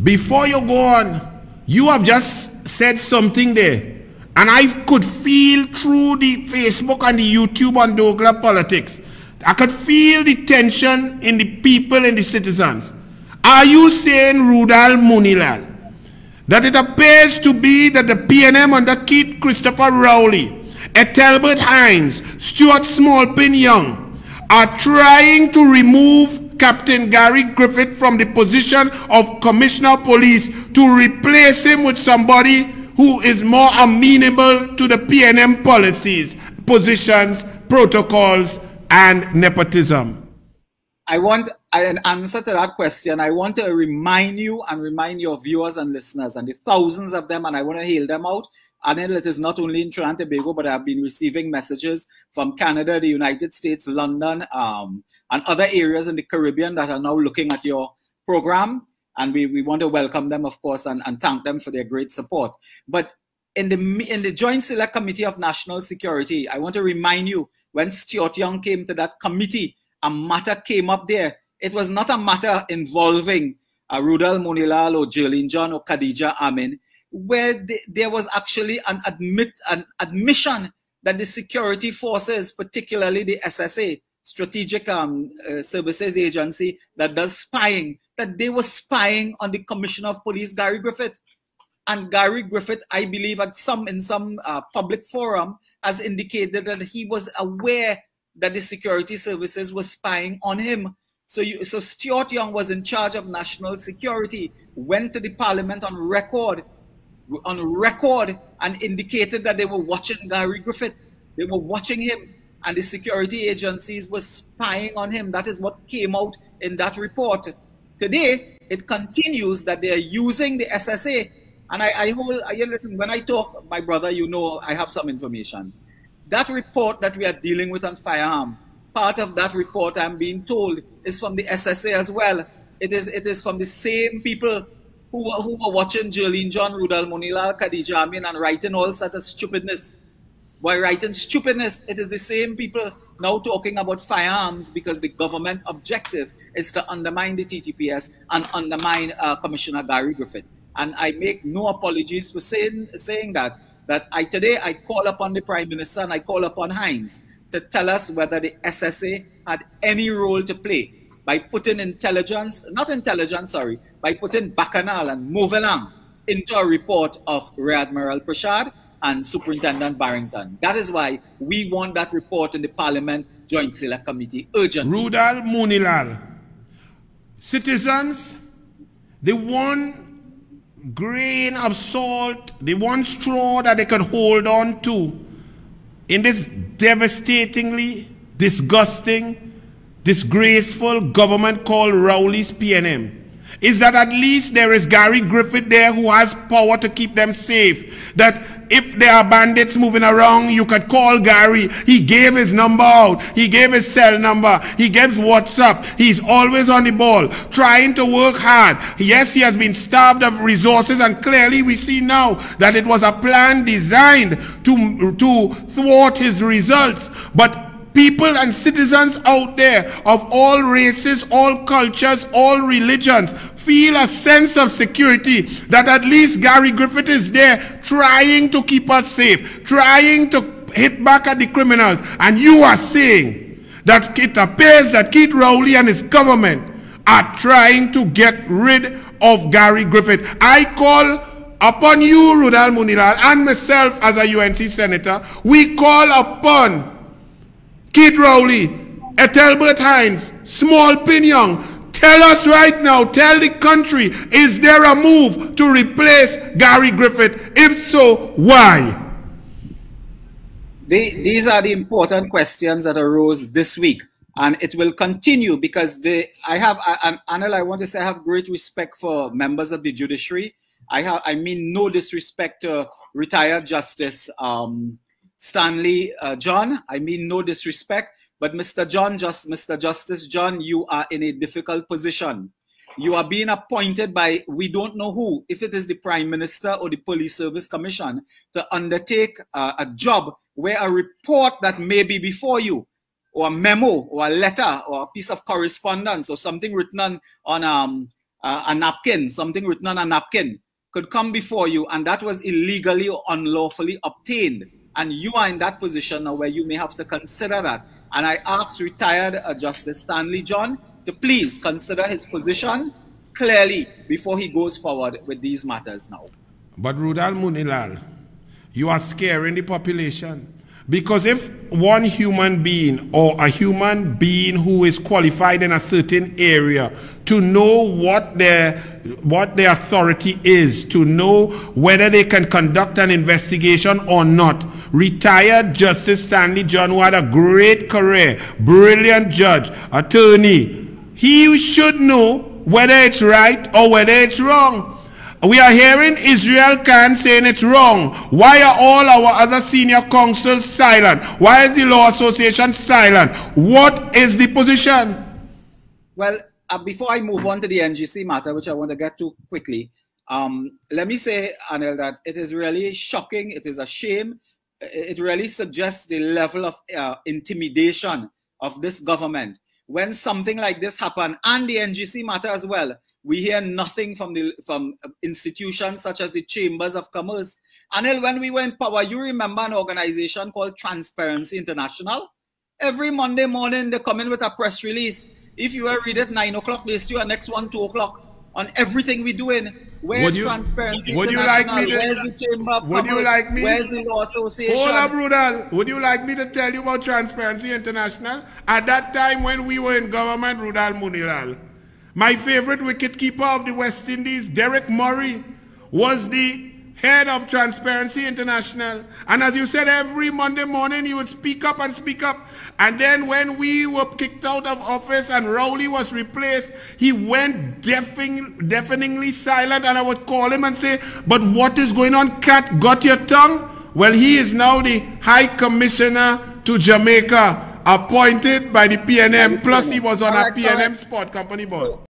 Before you go on, you have just said something there, and I could feel through the Facebook and the YouTube on Douglar politics, I could feel the tension in the people and the citizens. Are you saying, Rudal Munilal, that it appears to be that the PNM under Keith Christopher Rowley, Ethelbert Hines, Stuart Smallpin Young are trying to remove Captain Gary Griffith from the position of Commissioner of Police to replace him with somebody who is more amenable to the PNM policies, positions, protocols, and nepotism? I want an answer to that question. I want to remind you and remind your viewers and listeners and the thousands of them, and I want to hail them out. And it is not only in Trinidad and Tobago, but I've been receiving messages from Canada, the United States, London, and other areas in the Caribbean that are now looking at your program. And we want to welcome them, of course, and thank them for their great support. But in the Joint Select Committee of National Security, I want to remind you, when Stuart Young came to that committee, a matter came up there. It was not a matter involving Rudal Munilal or Jerlene John or Khadija Amin, where there was actually an admission that the security forces, particularly the SSA, Strategic Services Agency that does spying, that they were spying on the Commissioner of Police, Gary Griffith. And Gary Griffith, I believe, in some public forum, has indicated that he was aware that the security services were spying on him. So Stuart Young was in charge of national security, went to the parliament on record and indicated that they were watching Gary Griffith. They were watching him, and the security agencies were spying on him. That is what came out in that report. Today, it continues that they are using the SSA. And listen, when I talk, my brother, you know I have some information. That report that we are dealing with on firearm, part of that report, I'm being told, is from the SSA as well. It is from the same people who were watching Jerlene John, Rudal Munilal, Khadija Amin, and writing all such a stupidness. By writing stupidness, it is the same people now talking about firearms, because the government objective is to undermine the TTPS and undermine Commissioner Gary Griffith. And I make no apologies for saying that today I call upon the Prime Minister and I call upon Hines to tell us whether the SSA had any role to play by putting by putting Bacchanal and Movelang into a report of Rear Admiral Prashad and Superintendent Barrington. That is why we want that report in the Parliament Joint Select Committee urgently. Rudal Munilal, citizens, the one grain of salt, the one straw that they could hold on to in this devastatingly disgusting, disgraceful government called Rowley's PNM, is that at least there is Gary Griffith there who has power to keep them safe. That if there are bandits moving around, you could call Gary. He gave his number out. He gave his cell number. He gives WhatsApp. He's always on the ball, trying to work hard. Yes, he has been starved of resources, and clearly we see now that it was a plan designed to thwart his results. But people and citizens out there of all races, all cultures, all religions feel a sense of security that at least Gary Griffith is there trying to keep us safe, trying to hit back at the criminals. And you are saying that it appears that Keith Rowley and his government are trying to get rid of Gary Griffith. I call upon you, Rudal Munilal, and myself as a UNC senator. We call upon Keith Rowley, Ethelbert Hines, Smallpin Young, tell us right now, tell the country, is there a move to replace Gary Griffith? If so, why? These are the important questions that arose this week, and it will continue because Anil, I want to say I have great respect for members of the judiciary. I mean no disrespect to retired Justice Stanley John. I mean no disrespect, but Mr. Justice John, you are in a difficult position. You are being appointed by, we don't know who, if it is the Prime Minister or the Police Service Commission, to undertake a job where a report that may be before you, or a memo, or a letter, or a piece of correspondence, or something written on a napkin, something written on a napkin, could come before you, and that was illegally or unlawfully obtained, and you are in that position now where you may have to consider that. And I ask retired Justice Stanley John to please consider his position clearly before he goes forward with these matters now. But Rudal Munilal, you are scaring the population. Because if one human being or a human being who is qualified in a certain area to know what their authority is, to know whether they can conduct an investigation or not, retired Justice Stanley John, who had a great career, brilliant judge, attorney, he should know whether it's right or whether it's wrong. We are hearing Israel Khan saying it's wrong. Why are all our other senior counsels silent? Why is the Law Association silent? What is the position? Well, before I move on to the NGC matter, which I want to get to quickly, let me say, Anil, that it is really shocking. It is a shame. It really suggests the level of intimidation of this government. When something like this happens, and the NGC matter as well, we hear nothing from institutions such as the Chambers of Commerce. Anil, when we were in power, you remember an organization called Transparency International? Every Monday morning, they come in with a press release. If you read it 9 o'clock, they see your next one 2 o'clock on everything we're doing. Where's Transparency International? Where's the Chamber of Commerce? Where's the Law Association? Hold up, Rudal. Would you like me to tell you about Transparency International? At that time when we were in government, Rudal Munilal, my favorite wicketkeeper of the West Indies, Derek Murray, was the head of Transparency International. And as you said, every Monday morning he would speak up and speak up. And then when we were kicked out of office and Rowley was replaced, he went deafeningly silent, and I would call him and say, but what is going on, cat? Got your tongue? Well, he is now the High Commissioner to Jamaica, appointed by the PNM, plus he was on a PNM Sport Company board.